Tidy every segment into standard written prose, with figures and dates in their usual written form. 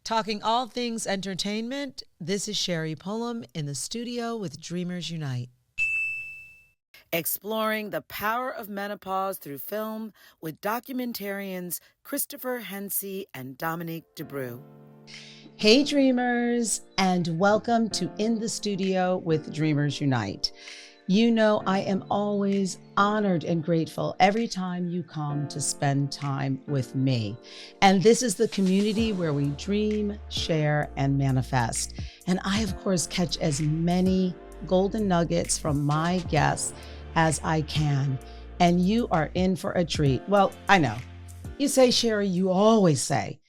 Talking all things entertainment, this is Sherri Pullum in the studio with Dreamers Unite. Exploring the power of menopause through film with documentarians Christopher Henze and Dominique Debroux. Hey dreamers, and welcome to In the Studio with Dreamers Unite. You know, I am always honored and grateful every time you come to spend time with me. And this is the community where we dream, share, and manifest. And I, of course, catch as many golden nuggets from my guests as I can. And you are in for a treat. Well, I know. You say, Sherri, you always say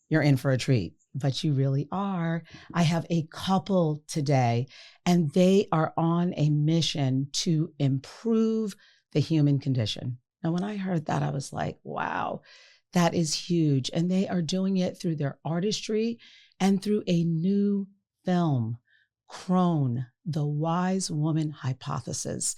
you're in for a treat, but you really are. I have a couple today, and they are on a mission to improve the human condition. And when I heard that, I was like, wow, that is huge. And they are doing it through their artistry and through a new film, Crone, the Wise Woman Hypothesis.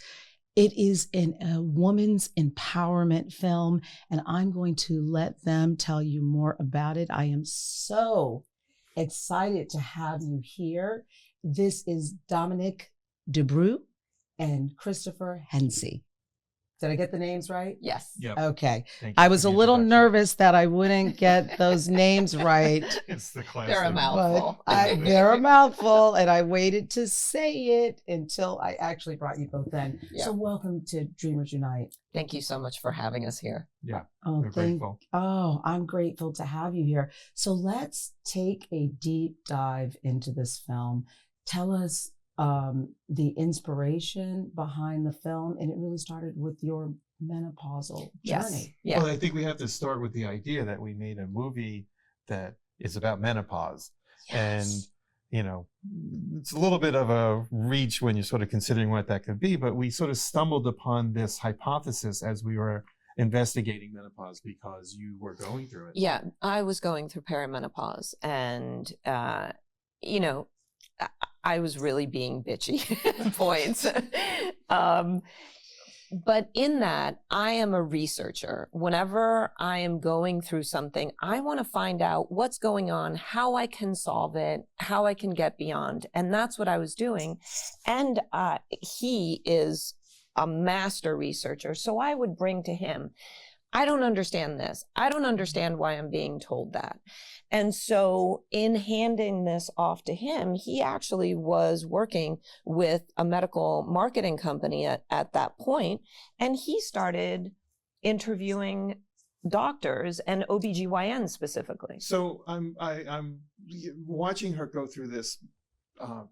It is a woman's empowerment film, and I'm going to let them tell you more about it. I am so excited to have you here. This is Dominique Debroux and Christopher Henze. Did I get the names right? Yes. Yep. Okay. I was a little nervous that I wouldn't get those names right. It's the classic. They're a mouthful. They're a mouthful, and I waited to say it until I actually brought you both in. Yep. So welcome to Dreamers Unite. Thank you so much for having us here. Yeah. We're grateful. I'm grateful to have you here. So let's take a deep dive into this film. Tell us the inspiration behind the film, and it really started with your menopausal journey. Yeah. Well, I think we have to start with the idea that we made a movie that is about menopause. Yes. And, you know, it's a little bit of a reach when you're sort of considering what that could be, but we sort of stumbled upon this hypothesis as we were investigating menopause because you were going through it. Yeah, I was going through perimenopause, and, you know, I was really being bitchy at points. But in that, I am a researcher. Whenever I am going through something, I want to find out what's going on, how I can solve it, how I can get beyond. And that's what I was doing. And he is a master researcher. So I would bring to him, I don't understand this. I don't understand why I'm being told that. And so in handing this off to him, he actually was working with a medical marketing company at that point, and he started interviewing doctors and OBGYNs specifically. So I'm watching her go through this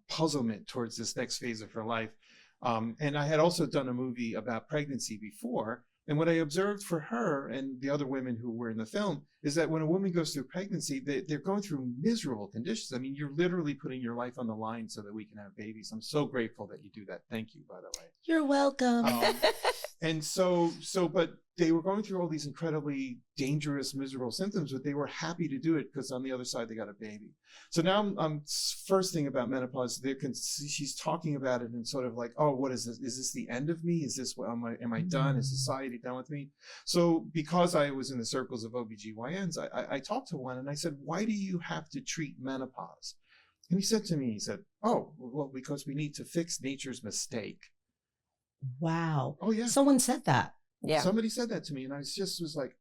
puzzlement towards this next phase of her life. And I had also done a movie about pregnancy before. And what I observed for her and the other women who were in the film is that when a woman goes through pregnancy, they're going through miserable conditions. I mean, you're literally putting your life on the line so that we can have babies. I'm so grateful that you do that. Thank you, by the way. You're welcome. And but they were going through all these incredibly dangerous, miserable symptoms, but they were happy to do it because on the other side, they got a baby. So now I'm first thing about menopause, she's talking about it and sort of like, oh, what is this? Is this the end of me? Is this, am I done? Is society done with me? So because I was in the circles of OBGYNs, I talked to one and I said, why do you have to treat menopause? And he said to me, oh, well, because we need to fix nature's mistake. Wow. Oh, yeah. Someone said that. Yeah. Somebody said that to me, and I just was like,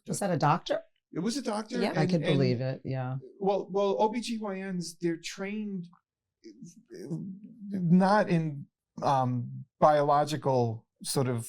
Was that a doctor? It was a doctor. Yeah. I could believe it. Yeah. Well, OBGYNs, they're trained not in biological sort of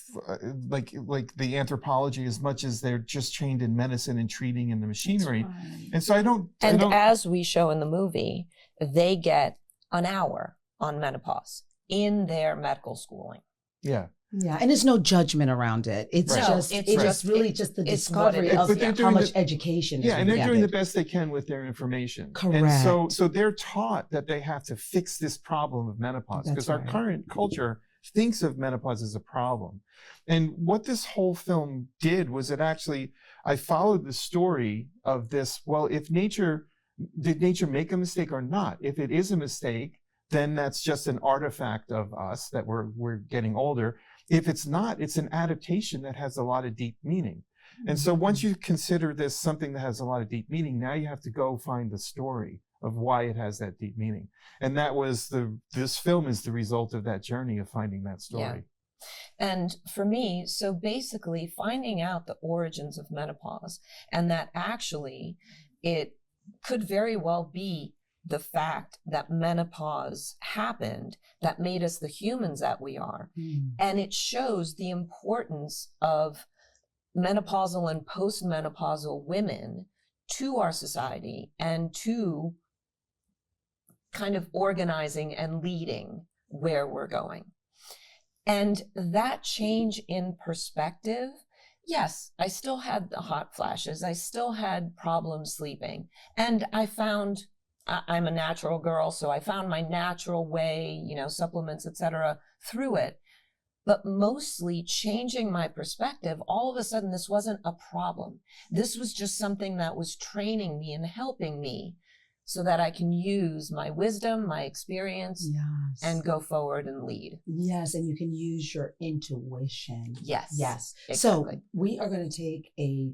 like the anthropology as much as they're just trained in medicine and treating in the machinery. Right. And so I don't. As we show in the movie, they get an hour on menopause in their medical schooling. Yeah. Yeah, and there's no judgment around it. It's just really the discovery of how much education is. Yeah, and they're doing the best they can with their information. Correct. And so they're taught that they have to fix this problem of menopause because our current culture thinks of menopause as a problem. And what this whole film did was I followed the story of this. Well, did nature make a mistake or not? If it is a mistake, then that's just an artifact of us that we're getting older. If it's not, it's an adaptation that has a lot of deep meaning. And so once you consider this something that has a lot of deep meaning, now you have to go find the story of why it has that deep meaning. And that was this film is the result of that journey of finding that story. Yeah. And for me, so basically finding out the origins of menopause, and that actually it could very well be the fact that menopause happened that made us the humans that we are. And it shows the importance of menopausal and postmenopausal women to our society and to kind of organizing and leading where we're going. And that change in perspective, yes, I still had the hot flashes. I still had problems sleeping. And I found, I'm a natural girl, so I found my natural way, supplements, etc., through it. But mostly changing my perspective, all of a sudden, this wasn't a problem. This was just something that was training me and helping me so that I can use my wisdom, my experience, and go forward and lead. Yes, and you can use your intuition. Yes. Yes. Exactly. So we are going to take a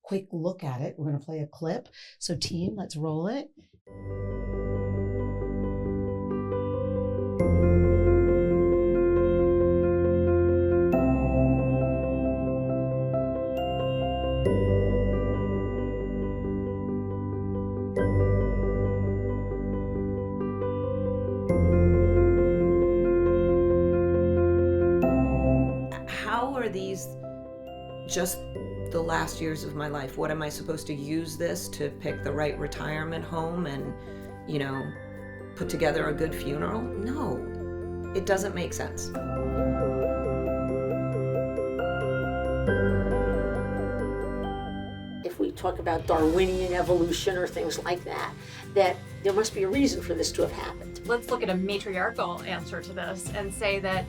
quick look at it. We're going to play a clip. So team, let's roll it. How are these just the last years of my life? What am I supposed to use this to pick the right retirement home and, put together a good funeral? No, it doesn't make sense. If we talk about Darwinian evolution or things like that, that there must be a reason for this to have happened. Let's look at a matriarchal answer to this and say that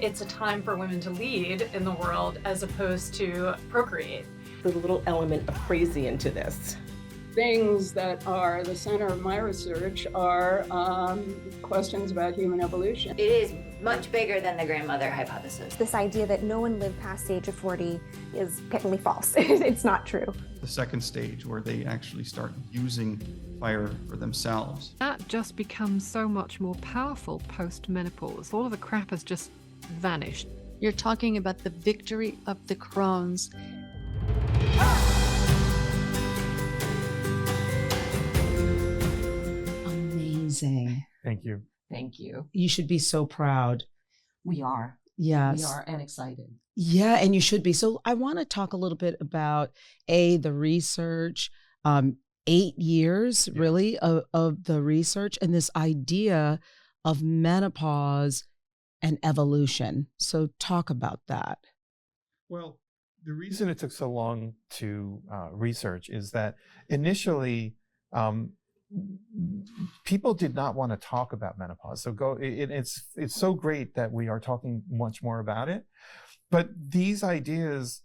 it's a time for women to lead in the world as opposed to procreate. The little element of crazy into this. Things that are the center of my research are questions about human evolution. It is much bigger than the grandmother hypothesis. This idea that no one lived past the age of 40 is technically false. It's not true. The second stage, where they actually start using fire for themselves. That just becomes so much more powerful post-menopause. All of the crap has just vanished. You're talking about the victory of the Crones. Amazing. Thank you. Thank you. You should be so proud. We are. Yes. We are, and excited. Yeah, and you should be. So I want to talk a little bit about the research, 8 years really of the research and this idea of menopause and evolution. So talk about that. Well, the reason it took so long to research is that initially people did not want to talk about menopause. So it's so great that we are talking much more about it. But these ideas,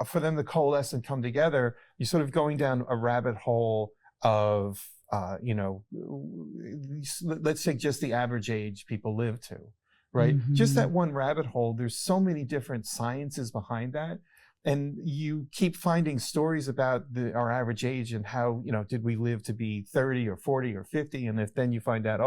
for them to coalesce and come together, you're sort of going down a rabbit hole of, let's say just the average age people live to, right? Mm-hmm. Just that one rabbit hole, there's so many different sciences behind that. And you keep finding stories about our average age and how, did we live to be 30 or 40 or 50? And then you find out,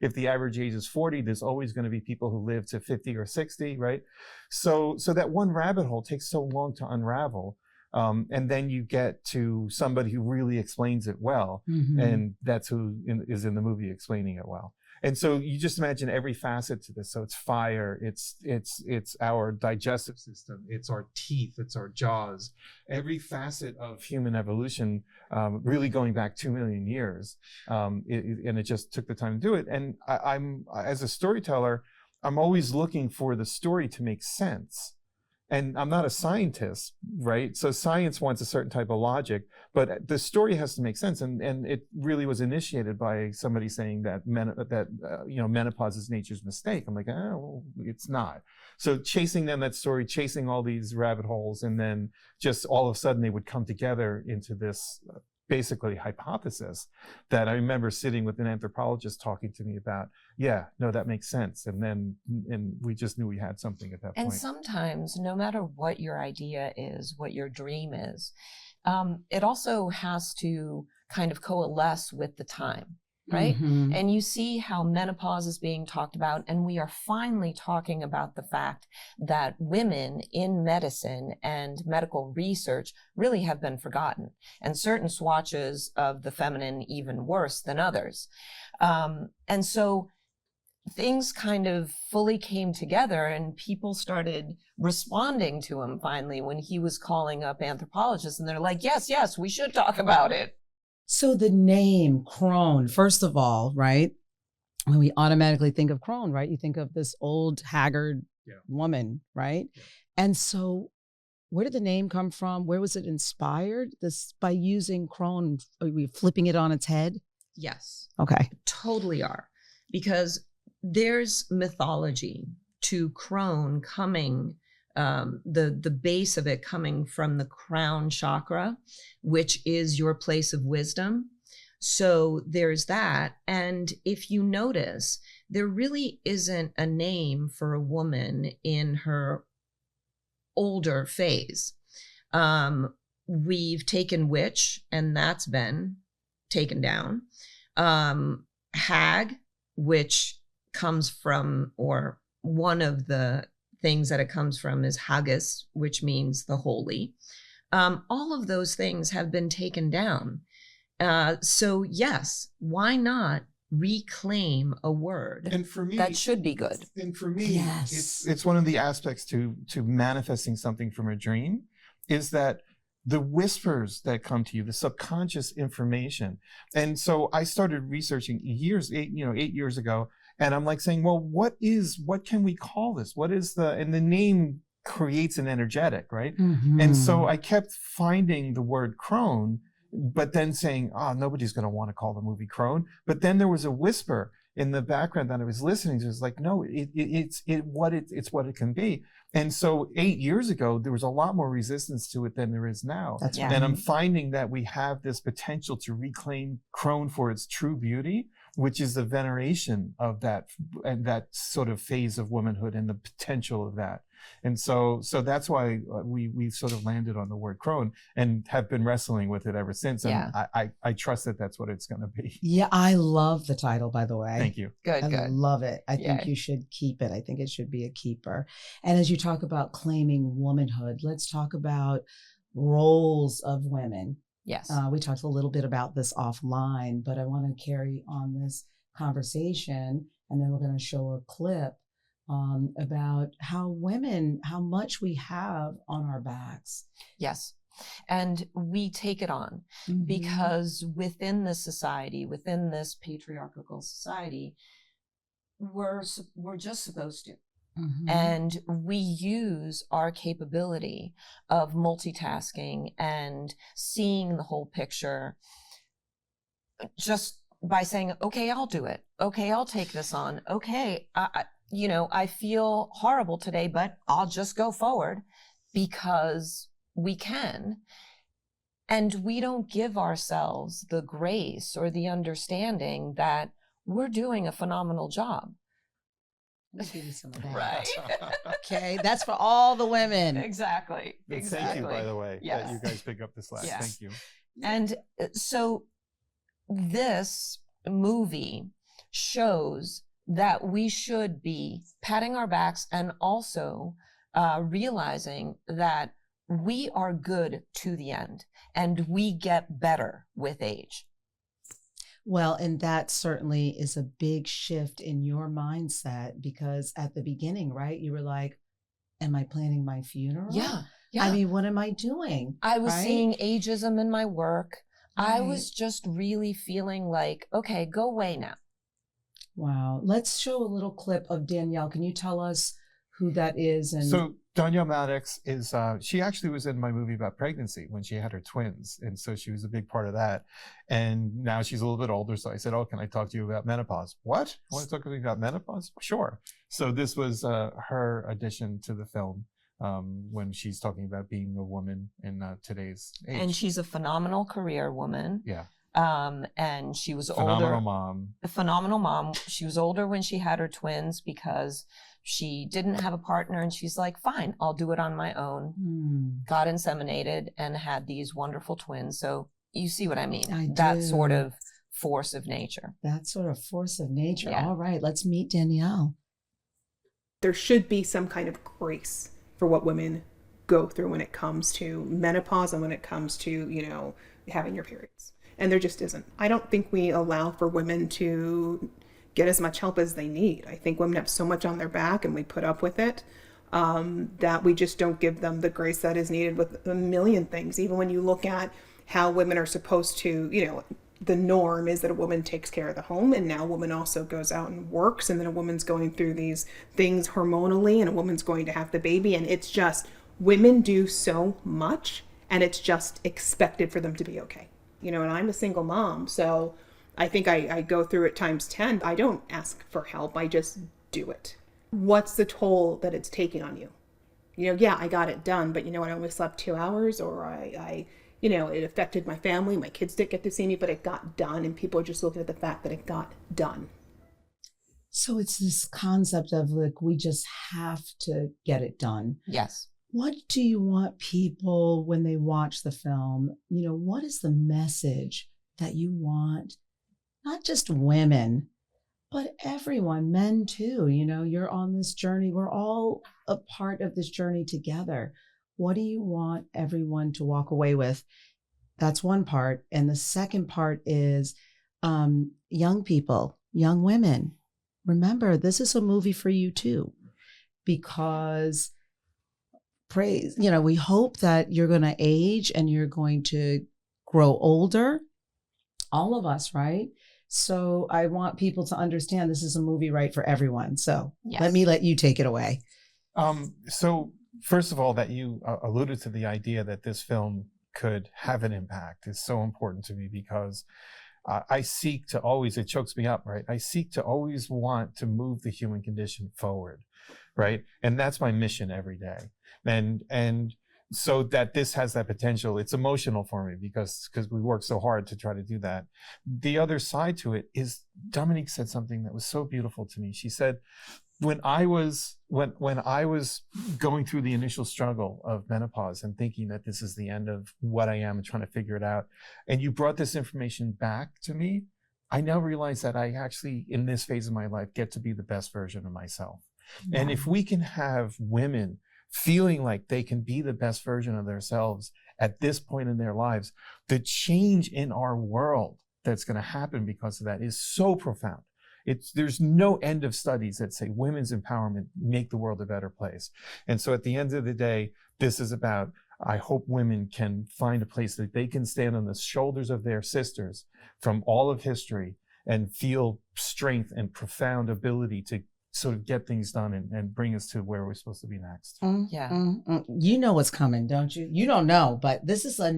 if the average age is 40, there's always going to be people who live to 50 or 60, right? So that one rabbit hole takes so long to unravel. And then you get to somebody who really explains it well. Mm-hmm. And that's who is in the movie explaining it well. And so you just imagine every facet to this. So it's fire, it's our digestive system, it's our teeth, it's our jaws, every facet of human evolution, really going back 2 million years. And it just took the time to do it. And I'm as a storyteller, I'm always looking for the story to make sense. And I'm not a scientist, right? So science wants a certain type of logic, but the story has to make sense. And it really was initiated by somebody saying that menopause is nature's mistake. I'm like, oh, it's not. So chasing that story, chasing all these rabbit holes, and then just all of a sudden they would come together into this basically hypothesis that I remember sitting with an anthropologist talking to me about, yeah, no, that makes sense. And we just knew we had something at that point. And sometimes, no matter what your idea is, what your dream is, it also has to kind of coalesce with the time, right? Mm-hmm. And you see how menopause is being talked about, and we are finally talking about the fact that women in medicine and medical research really have been forgotten, and certain swatches of the feminine even worse than others. And so things kind of fully came together, and people started responding to him finally when he was calling up anthropologists, and they're like, yes, we should talk about it. So the name Crone, first of all, right? When we automatically think of Crone, right? You think of this old haggard woman, right? Yeah. And so where did the name come from? Where was it inspired? This by using Crone, are we flipping it on its head? Yes. Okay. Totally are. Because there's mythology to Crone coming, the base of it coming from the crown chakra, which is your place of wisdom. So there's that. And if you notice, there really isn't a name for a woman in her older phase. We've taken witch, and that's been taken down. Hag, which comes from, or one of the things that it comes from is haggis, which means the holy. All of those things have been taken down. So yes, why not reclaim a word? And for me, that should be good. And for me, yes, it's one of the aspects to manifesting something from a dream is that the whispers that come to you, the subconscious information. And so I started researching 8 years ago. And I'm like saying, well, what can we call this? And the name creates an energetic, right? Mm-hmm. And so I kept finding the word crone, but then saying, oh, nobody's going to want to call the movie Crone. But then there was a whisper in the background that I was listening to. It was like, no, it's what it can be. And so 8 years ago, there was a lot more resistance to it than there is now. That's right. And I'm finding that we have this potential to reclaim Crone for its true beauty, which is the veneration of that sort of phase of womanhood and the potential of that. And so that's why we sort of landed on the word Crone and have been wrestling with it ever since. And Yeah. I trust that that's what it's going to be. Yeah, I love the title, by the way. Thank you. Good. I love it. I think you should keep it. I think it should be a keeper. And as you talk about claiming womanhood, let's talk about roles of women. Yes. We talked a little bit about this offline, but I want to carry on this conversation, and then we're going to show a clip about how much we have on our backs. Yes. And we take it on because within this society, within this patriarchal society, we're just supposed to. Mm-hmm. And we use our capability of multitasking and seeing the whole picture just by saying, okay, I'll do it. Okay, I'll take this on. Okay, I feel horrible today, but I'll just go forward because we can. And we don't give ourselves the grace or the understanding that we're doing a phenomenal job. Let's give you some of that. Right. Okay, that's for all the women. Exactly. Thank you, by the way, that you guys pick up the slack. Yes. Thank you. And so this movie shows that we should be patting our backs and also realizing that we are good to the end and we get better with age. Well, and that certainly is a big shift in your mindset, because at the beginning, right, you were like, am I planning my funeral? Yeah. I mean, what am I doing? I was right? seeing ageism in my work. Right. I was just really feeling like, okay, go away now. Wow. Let's show a little clip of Danielle. Can you tell us who that is? And So Danielle Maddox is, she actually was in my movie about pregnancy when she had her twins. And so she was a big part of that. And now she's a little bit older. So I said, oh, can I talk to you about menopause? What? You want to talk to me about menopause? Sure. So this was her addition to the film. when she's talking about being a woman in today's age. And she's a phenomenal career woman. Yeah. And she was Phenomenal older. mom. A phenomenal mom. She was older when she had her twins because she didn't have a partner, and she's like, fine, I'll do it on my own. Got inseminated and had these wonderful twins. So you see what I mean? That sort of force of nature. That sort of force of nature. Yeah. All right, let's meet Danielle. There should be some kind of grace for what women go through when it comes to menopause and when it comes to, you know, having your periods. And there just isn't. I don't think we allow for women to get as much help as they need. I think women have so much on their back, and we put up with it, that we just don't give them the grace that is needed with a million things. Even when you look at how women are supposed to, you know, the norm is that a woman takes care of the home, and now a woman also goes out and works, and then a woman's going through these things hormonally, and a woman's going to have the baby, and it's just, women do so much, and it's just expected for them to be okay. You know, and I'm a single mom, so I think I go through it times 10. I don't ask for help, I just do it. What's the toll that it's taking on you? You know, yeah, I got it done, but you know what, I only slept 2 hours, or I you know, it affected my family, my kids didn't get to see me, but it got done, and people are just looking at the fact that it got done. So it's this concept of like, we just have to get it done. Yes. What do you want people, when they watch the film, you know, what is the message that you want, not just women, but everyone, men too? You know, you're on this journey. We're all a part of this journey together. What do you want everyone to walk away with? That's one part. And the second part is young people, young women. Remember, this is a movie for you too, because praise, you know, we hope that you're going to age and you're going to grow older. All of us, right? So I want people to understand this is a movie right for everyone. So let you take it away. So first of all, that you alluded to the idea that this film could have an impact is so important to me, because I seek to always, it chokes me up, right? I seek to always want to move the human condition forward, right? And that's my mission every day. And so that this has that potential, it's emotional for me because we work so hard to try to do that. The other side to it is Dominique said something that was so beautiful to me. She said, when I was going through the initial struggle of menopause and thinking that this is the end of what I am and trying to figure it out, and you brought this information back to me, I now realize that I actually, in this phase of my life, get to be the best version of myself. Yeah. And if we can have women feeling like they can be the best version of themselves at this point in their lives, the change in our world that's going to happen because of that is so profound. There's no end of studies that say women's empowerment make the world a better place. And so at the end of the day, this is about, I hope women can find a place that they can stand on the shoulders of their sisters from all of history and feel strength and profound ability to sort of get things done and bring us to where we're supposed to be next. You know what's coming, don't you? You don't know, but this is a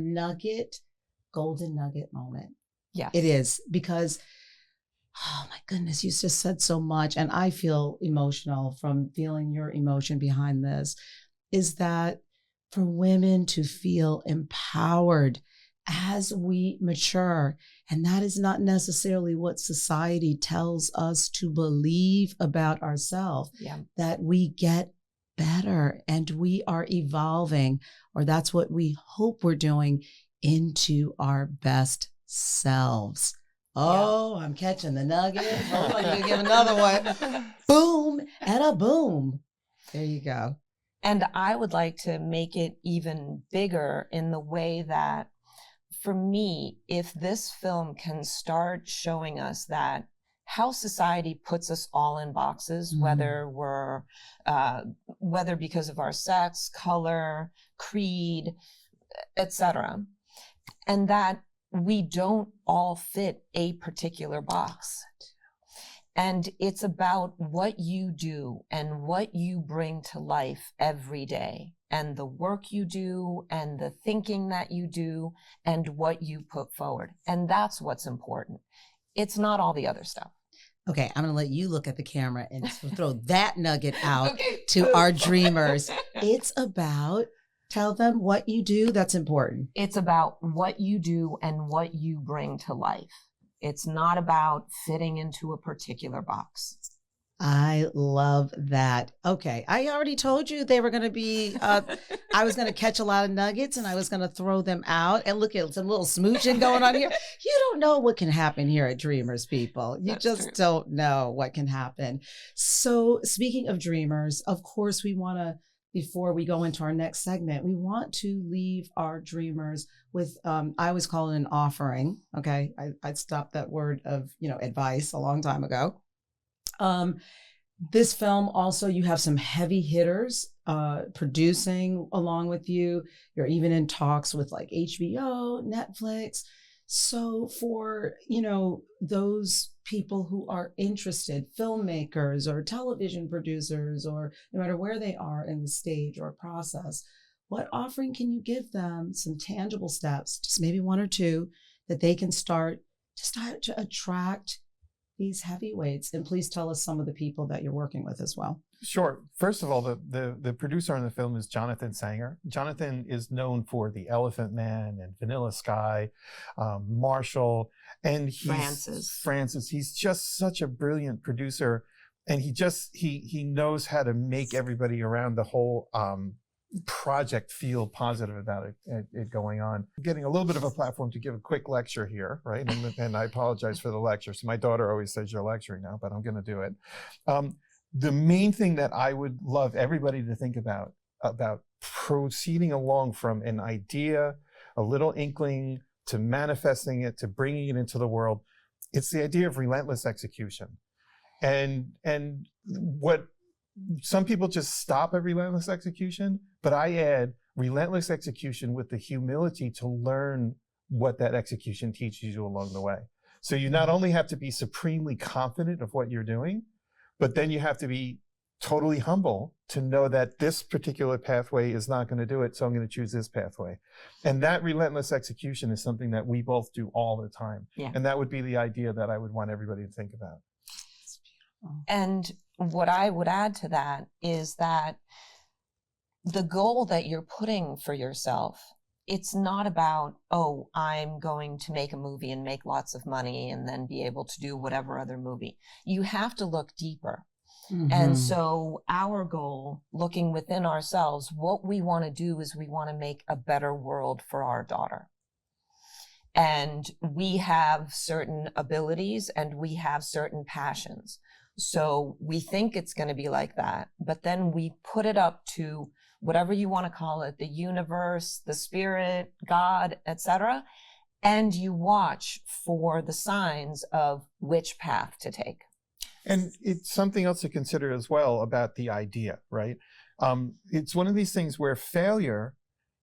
golden nugget moment. Yeah, it is, because oh my goodness, you just said so much, and I feel emotional from feeling your emotion behind this, is that for women to feel empowered as we mature, and that is not necessarily what society tells us to believe about ourselves, that we get better and we are evolving, or that's what we hope we're doing, into our best selves. Oh, I'm catching the nugget. Hold on, you give another one. Boom and a boom. There you go. And I would like to make it even bigger in the way that, for me, if this film can start showing us that how society puts us all in boxes, whether because of our sex, color, creed, etc., and that we don't all fit a particular box. And it's about what you do and what you bring to life every day, and the work you do and the thinking that you do and what you put forward. And that's what's important. It's not all the other stuff. Okay, I'm going to let you look at the camera and throw that nugget out to our dreamers. It's about, tell them what you do that's important. It's about what you do and what you bring to life. It's not about fitting into a particular box. I love that. Okay. I already told you they were going to be, I was going to catch a lot of nuggets and I was going to throw them out. And look at some little smooching going on here. You don't know what can happen here at Dreamers, people. You don't know what can happen. So speaking of Dreamers, of course, we want to, before we go into our next segment, we want to leave our Dreamers with, I always call it an offering. Okay. I stopped that word of, advice a long time ago. This film also, you have some heavy hitters producing along with you. You're even in talks with like HBO, Netflix. So for, those people who are interested, filmmakers or television producers, or no matter where they are in the stage or process, what offering can you give them, some tangible steps, just maybe one or two, that they can start to attract these heavyweights? And please tell us some of the people that you're working with as well. Sure. First of all, the producer on the film is Jonathan Sanger. Jonathan is known for The Elephant Man and Vanilla Sky, Marshall, and Francis. He's just such a brilliant producer, and he knows how to make everybody around the whole project feel positive about it going on. I'm getting a little bit of a platform to give a quick lecture here, right? And I apologize for the lecture. So my daughter always says you're lecturing now, but I'm going to do it. The main thing that I would love everybody to think about proceeding along from an idea, a little inkling, to manifesting it, to bringing it into the world, it's the idea of relentless execution. And what some people just stop at relentless execution, but I add relentless execution with the humility to learn what that execution teaches you along the way. So you not only have to be supremely confident of what you're doing, but then you have to be totally humble to know that this particular pathway is not going to do it, so I'm going to choose this pathway. And that relentless execution is something that we both do all the time. Yeah. And that would be the idea that I would want everybody to think about. And what I would add to that is that the goal that you're putting for yourself, it's not about, oh, I'm going to make a movie and make lots of money and then be able to do whatever other movie. You have to look deeper. Mm-hmm. And so our goal, looking within ourselves, what we want to do is we want to make a better world for our daughter. And we have certain abilities and we have certain passions. So we think it's going to be like that, but then we put it up to whatever you want to call it, the universe, the spirit, God, etc. And you watch for the signs of which path to take. And it's something else to consider as well about the idea, right? It's one of these things where failure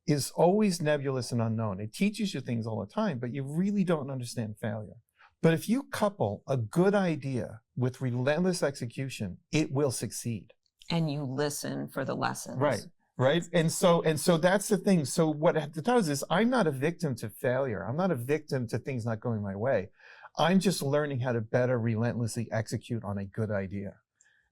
is always nebulous and unknown. It teaches you things all the time, but you really don't understand failure. But if you couple a good idea with relentless execution, it will succeed. And you listen for the lessons. Right. And so that's the thing. So what it does is I'm not a victim to failure. I'm not a victim to things not going my way. I'm just learning how to better relentlessly execute on a good idea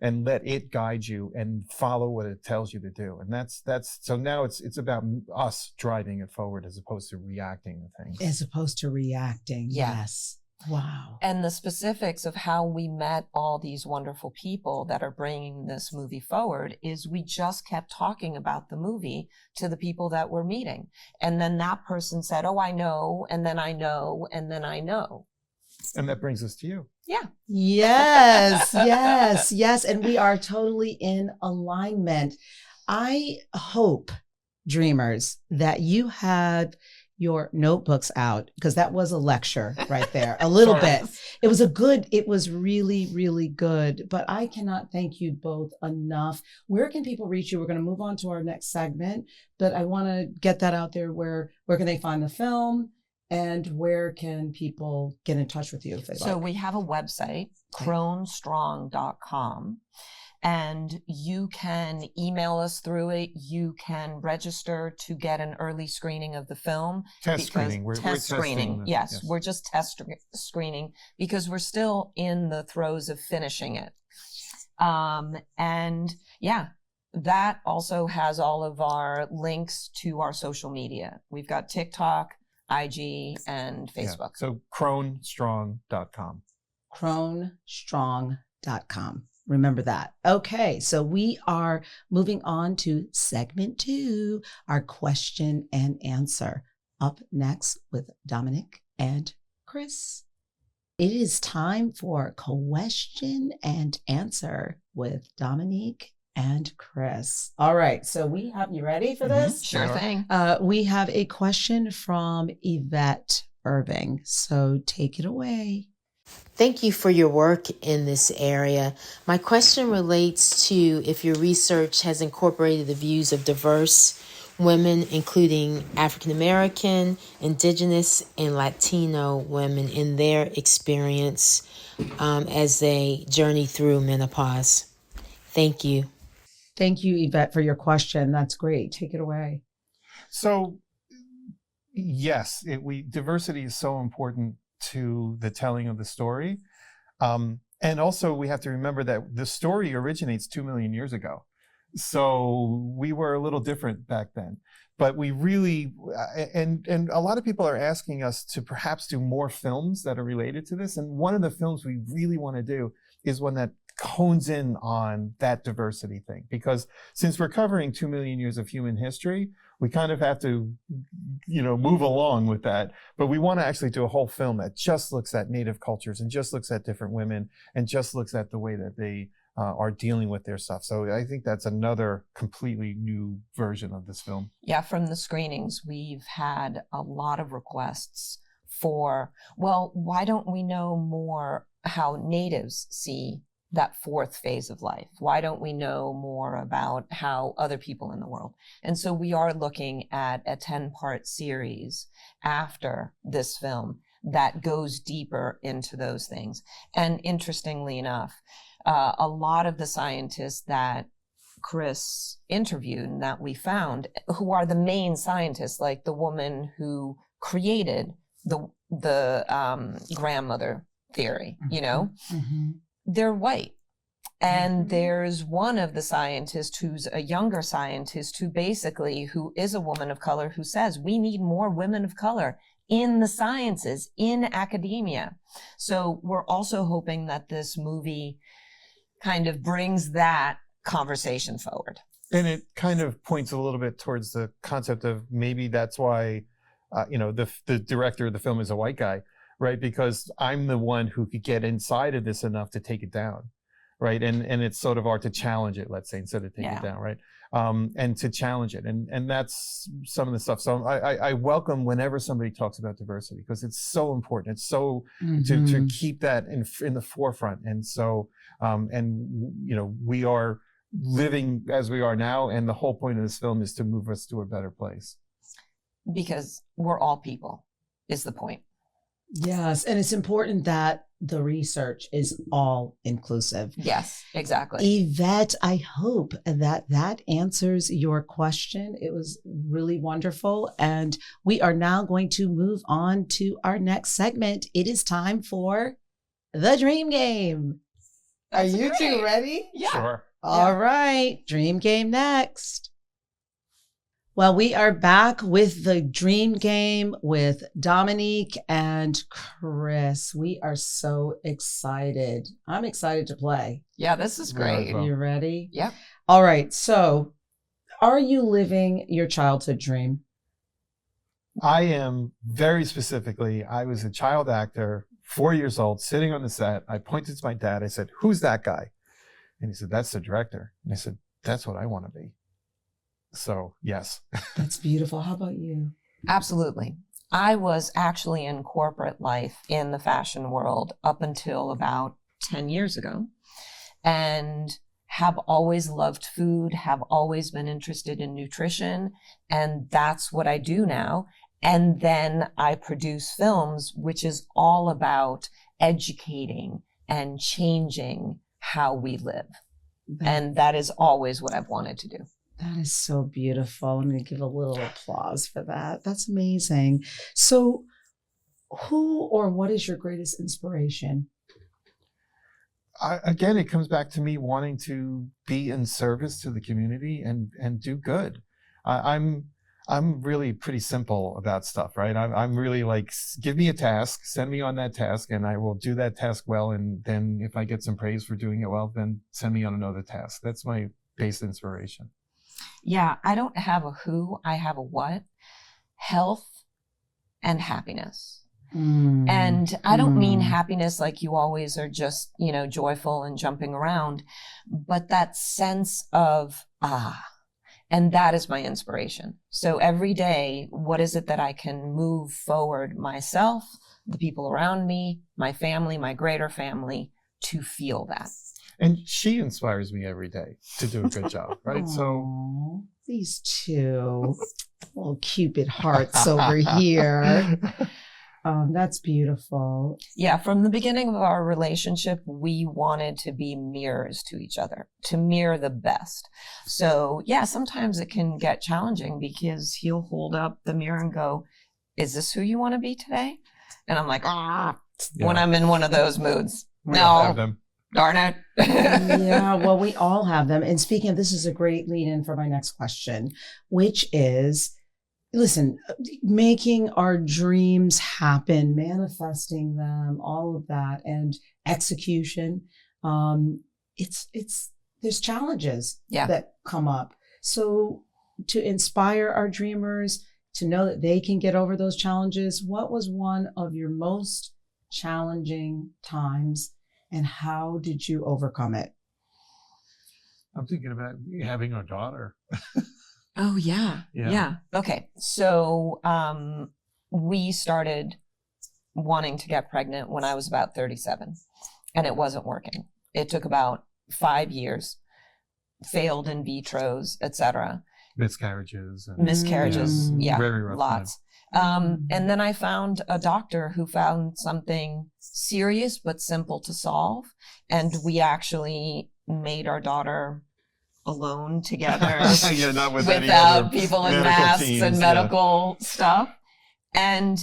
and let it guide you and follow what it tells you to do. And that's so now it's about us driving it forward as opposed to reacting to things. As opposed to reacting. Yes. Wow. And the specifics of how we met all these wonderful people that are bringing this movie forward is we just kept talking about the movie to the people that we're meeting. And then that person said, oh, I know, and then I know, and then I know. And that brings us to you. Yeah. Yes. And we are totally in alignment. I hope, dreamers, that you have your notebooks out, because that was a lecture right there, a little bit. It was really, really good, but I cannot thank you both enough. Where can people reach you? We're going to move on to our next segment, but I want to get that out there. Where can they find the film? And where can people get in touch with you if they So like? we have a website, cronestrong.com, and you can email us through it. You can register to get an early screening of the film. Test screening. We're testing. Yes, we're just screening because we're still in the throes of finishing it. And yeah, that also has all of our links to our social media. We've got TikTok, IG, and Facebook. Yeah. So cronestrong.com. cronestrong.com. Remember that. Okay, so we are moving on to segment 2, our question and answer. Up next with Dominique and Chris. It is time for question and answer with Dominique and Chris. All right, so we have you ready for this? Sure thing. We have a question from Yvette Irving, so take it away. Thank you for your work in this area. My question relates to if your research has incorporated the views of diverse women, including African American, Indigenous, and Latino women in their experience as they journey through menopause. Thank you. Thank you, Yvette, for your question. That's great. Take it away. So, yes, diversity is so important to the telling of the story. And also, we have to remember that the story originates 2 million years ago. So we were a little different back then. But we really, and a lot of people are asking us to perhaps do more films that are related to this. And one of the films we really want to do is one that hones in on that diversity thing. Because since we're covering 2 million years of human history, we kind of have to, move along with that. But we want to actually do a whole film that just looks at Native cultures and just looks at different women and just looks at the way that they are dealing with their stuff. So I think that's another completely new version of this film. Yeah, from the screenings, we've had a lot of requests for, well, why don't we know more how natives see that fourth phase of life? Why don't we know more about how other people in the world? And so we are looking at a 10-part series after this film that goes deeper into those things. And interestingly enough, a lot of the scientists that Chris interviewed and that we found, who are the main scientists, like the woman who created the grandmother theory, they're white. And there's one of the scientists who's a younger scientist who is a woman of color, who says we need more women of color in the sciences, in academia. So we're also hoping that this movie kind of brings that conversation forward. And it kind of points a little bit towards the concept of maybe that's why, the director of the film is a white guy, right? Because I'm the one who could get inside of this enough to take it down, right? And it's sort of art to challenge it, let's say, instead of taking it down, right? And to challenge it. And that's some of the stuff. So I welcome whenever somebody talks about diversity, because it's so important. It's so to keep that in the forefront. And so, we are living as we are now. And the whole point of this film is to move us to a better place. Because we're all people is the point. Yes. And it's important that the research is all inclusive. Yes, exactly. Yvette, I hope that answers your question. It was really wonderful. And we are now going to move on to our next segment. It is time for the Dream Game. Are you two ready? Yeah. Sure. All right. Dream Game next. Well, we are back with the Dream Game with Dominique and Chris. We are so excited. I'm excited to play. Yeah, this is great. Are you ready? Yep. All right. So, are you living your childhood dream? I am very specifically. I was a child actor, 4 years old, sitting on the set. I pointed to my dad. I said, "Who's that guy?" And he said, "That's the director." And I said, "That's what I want to be." So, yes. That's beautiful. How about you? Absolutely. I was actually in corporate life in the fashion world up until about 10 years ago, and have always loved food, have always been interested in nutrition. And that's what I do now. And then I produce films, which is all about educating and changing how we live. And that is always what I've wanted to do. That is so beautiful. I'm going to give a little applause for that. That's amazing. So who or what is your greatest inspiration? Again, it comes back to me wanting to be in service to the community and do good. I'm really pretty simple about stuff, right? I'm really like, give me a task, send me on that task, and I will do that task well. And then if I get some praise for doing it well, then send me on another task. That's my base inspiration. Yeah, I don't have a who, I have a what. Health and happiness. And I don't mean happiness like you always are just, joyful and jumping around, but that sense of, and that is my inspiration. So every day, what is it that I can move forward myself, the people around me, my family, my greater family, to feel that? And she inspires me every day to do a good job, right? Aww, so these two little Cupid hearts over here. That's beautiful. Yeah, from the beginning of our relationship, we wanted to be mirrors to each other, to mirror the best. So yeah, sometimes it can get challenging because he'll hold up the mirror and go, "Is this who you want to be today?" And I'm like, when I'm in one of those moods. We all have them. Darn it. Yeah, well, we all have them. And speaking of, this is a great lead in for my next question, which is, listen, making our dreams happen, manifesting them, all of that, and execution. There's challenges that come up. So to inspire our dreamers to know that they can get over those challenges, what was one of your most challenging times and how did you overcome it? I'm thinking about having a daughter. Oh, yeah. Okay. So we started wanting to get pregnant when I was about 37, and it wasn't working. It took about 5 years, failed in vitros, etc. Miscarriages. Very rough lots. And then I found a doctor who found something serious but simple to solve, and we actually made our daughter alone together not with without people in masks teams, and medical stuff. And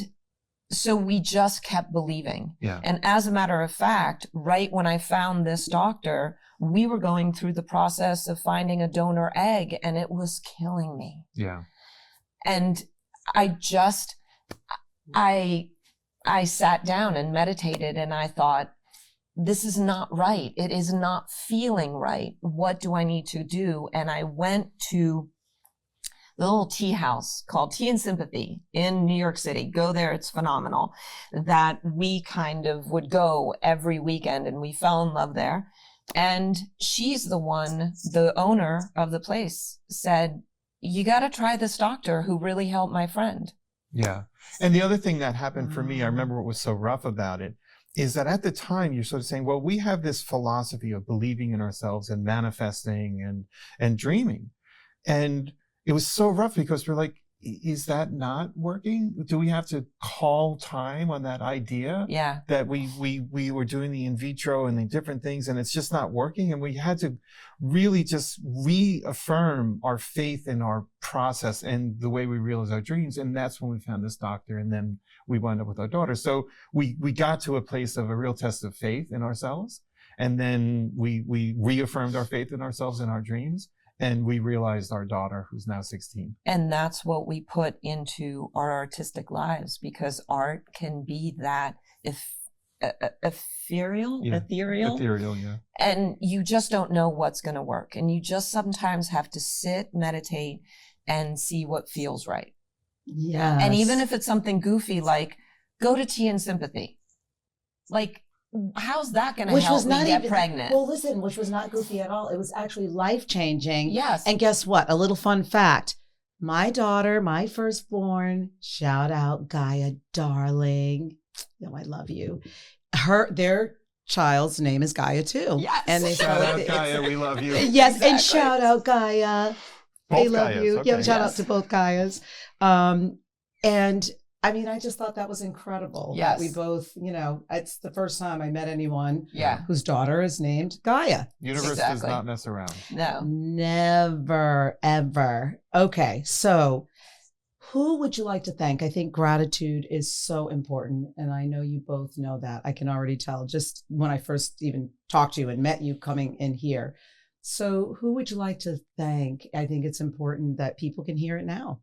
so we just kept believing. Yeah. And as a matter of fact, right when I found this doctor, we were going through the process of finding a donor egg, and it was killing me. Yeah. And I sat down and meditated, and I thought, this is not right. It is not feeling right. What do I need to do? And I went to the little tea house called Tea and Sympathy in New York City. Go there. It's phenomenal. That we kind of would go every weekend, and we fell in love there. And she's the owner of the place said, "You got to try this doctor who really helped my friend." Yeah. And the other thing that happened for me, I remember what was so rough about it, is that at the time you're sort of saying, well, we have this philosophy of believing in ourselves and manifesting and dreaming. And it was so rough because we're like, is that not working? Do we have to call time on that idea? Yeah. That we were doing the in vitro and the different things and it's just not working. And we had to really just reaffirm our faith in our process and the way we realize our dreams. And that's when we found this doctor. And then we wound up with our daughter. So we got to a place of a real test of faith in ourselves. And then we reaffirmed our faith in ourselves and our dreams. And we realized our daughter, who's now 16. And that's what we put into our artistic lives, because art can be that ethereal, yeah. And you just don't know what's going to work. And you just sometimes have to sit, meditate, and see what feels right. Yeah. And even if it's something goofy, like go to Tea and Sympathy, like, how's that going to help me get pregnant? Well, listen, which was not goofy at all. It was actually life-changing. Yes. And guess what? A little fun fact. My daughter, my firstborn, shout out Gaia, darling. Oh, I love you. Their child's name is Gaia too. Yes. And they shout out Gaia, we love you. Yes, exactly. And shout out Gaia. Both they love Gaias, you. okay. Yeah, shout out to both Gaias. And I mean, I just thought that was incredible. Yes. That we both, it's the first time I met anyone Yeah. whose daughter is named Gaia. Universe does not mess around. No. Never, ever. Okay, so who would you like to thank? I think gratitude is so important. And I know you both know that. I can already tell just when I first even talked to you and met you coming in here. So who would you like to thank? I think it's important that people can hear it now.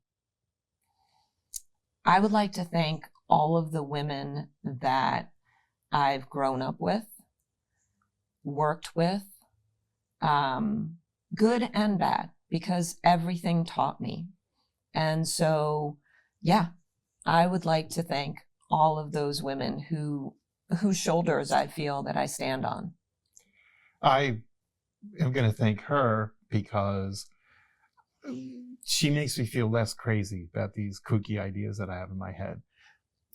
I would like to thank all of the women that I've grown up with, worked with, good and bad, because everything taught me. And so, yeah, I would like to thank all of those women whose shoulders I feel that I stand on. I am going to thank her because she makes me feel less crazy about these kooky ideas that I have in my head.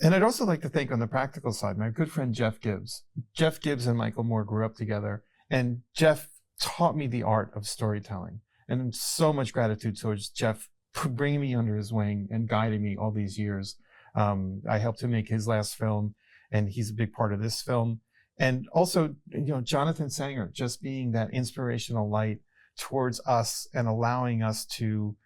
And I'd also like to thank on the practical side, my good friend, Jeff Gibbs. Jeff Gibbs and Michael Moore grew up together, and Jeff taught me the art of storytelling. And so much gratitude towards Jeff for bringing me under his wing and guiding me all these years. I helped him make his last film, and he's a big part of this film. And also, Jonathan Sanger, just being that inspirational light towards us and allowing us to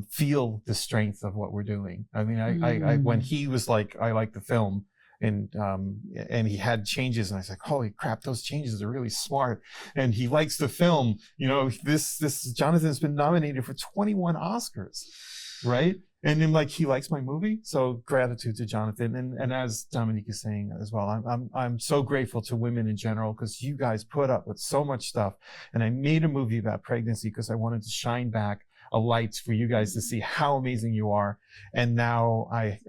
feel the strength of what we're doing. I mean, I when he was like, I like the film, and he had changes, and I was like, holy crap, those changes are really smart. And he likes the film. This Jonathan's been nominated for 21 Oscars, right? And then he likes my movie. So gratitude to Jonathan. And as Dominique is saying as well, I'm so grateful to women in general, because you guys put up with so much stuff. And I made a movie about pregnancy because I wanted to shine back a light for you guys to see how amazing you are. And now I'm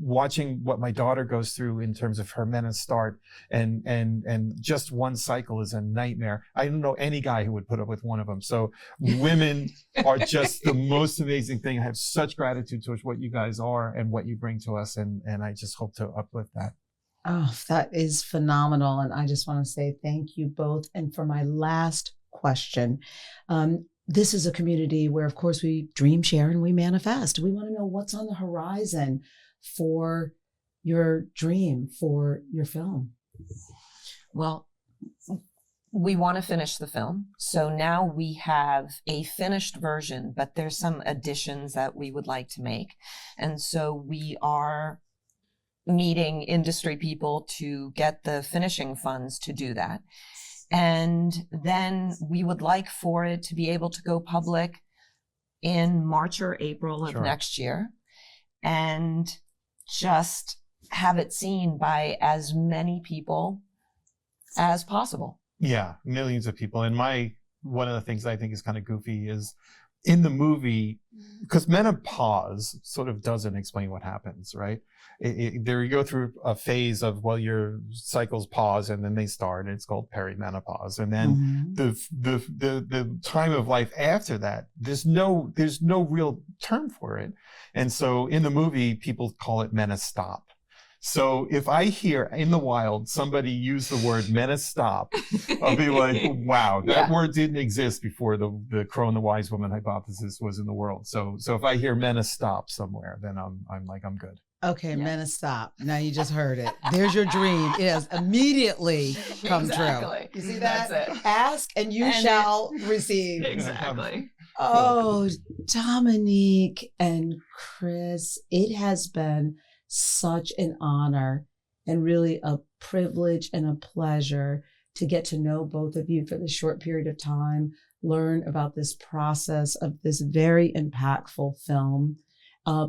watching what my daughter goes through in terms of her menopause start, and just one cycle is a nightmare. I don't know any guy who would put up with one of them. So women are just the most amazing thing. I have such gratitude towards what you guys are and what you bring to us, and I just hope to uplift that. Oh, that is phenomenal. And I just want to say thank you both. And for my last question, this is a community where, of course, we dream, share, and we manifest. We want to know what's on the horizon for your dream, for your film. Well, we want to finish the film. So now we have a finished version, but there's some additions that we would like to make. And so we are meeting industry people to get the finishing funds to do that. And then we would like for it to be able to go public in March or April of next year, and just have it seen by as many people as possible. Yeah, millions of people. And one of the things I think is kind of goofy is in the movie, because menopause sort of doesn't explain what happens, right? There you go through a phase of, your cycles pause and then they start, and it's called perimenopause. And then the time of life after that, there's no real term for it. And so in the movie, people call it menostop. So if I hear in the wild somebody use the word menostop, I'll be like, wow, that word didn't exist before the Crone, the wise woman hypothesis was in the world. So if I hear menostop somewhere, then I'm like, I'm good. Okay, menostop. Now you just heard it. There's your dream. It has immediately come true. You see that? That's it. Ask and you shall receive. Exactly. Oh, Dominique and Chris, it has been such an honor and really a privilege and a pleasure to get to know both of you for this short period of time, learn about this process of this very impactful film.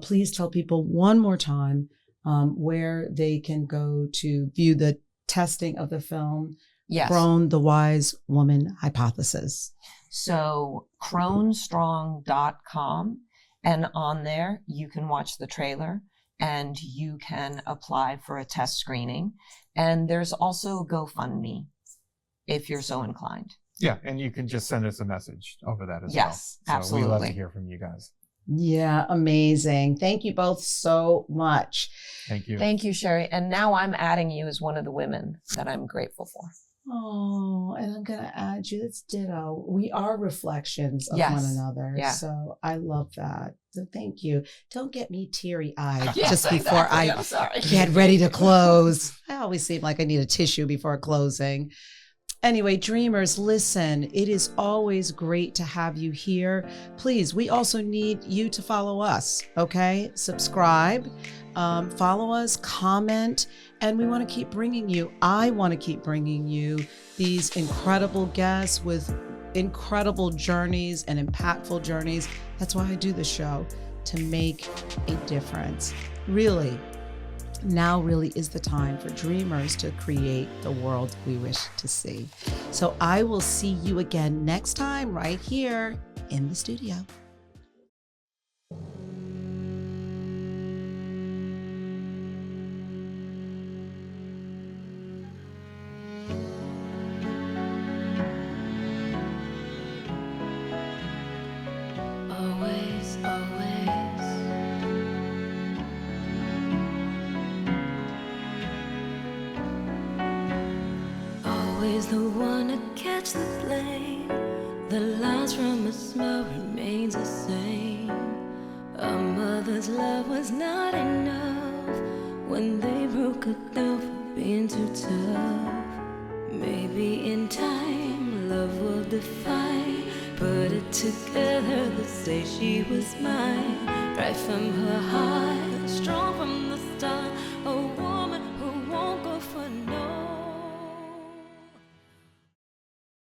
Please tell people one more time where they can go to view the testing of the film. Yes. Crone, the Wise Woman Hypothesis. So cronestrong.com, and on there you can watch the trailer and you can apply for a test screening. And there's also GoFundMe if you're so inclined. Yeah, and you can just send us a message over that as well. Yes, absolutely. We love to hear from you guys. Yeah, amazing. Thank you both so much. Thank you. Thank you, Sherri. And now I'm adding you as one of the women that I'm grateful for. Oh, and I'm going to add you. It's ditto. We are reflections of one another. Yeah. So I love that. So thank you. Don't get me teary-eyed Yes, just before exactly. I I'm sorry. get ready to close. I always seem like I need a tissue before closing. Anyway, dreamers, listen, it is always great to have you here. Please, we also need you to follow us, okay? Subscribe, follow us, comment, and we want to keep bringing you, I want to keep bringing you these incredible guests with incredible journeys and impactful journeys. That's why I do the show, to make a difference. Really. Now really is the time for dreamers to create the world we wish to see. So I will see you again next time right here in the studio. Always, always. Always the one to catch the flame. The lines from a smile remains the same. A mother's love was not enough when they broke her down for being too tough. Maybe in time love will define. Put it together, let's say she was mine. Right from her heart, strong from the start. A woman who won't go for nothing.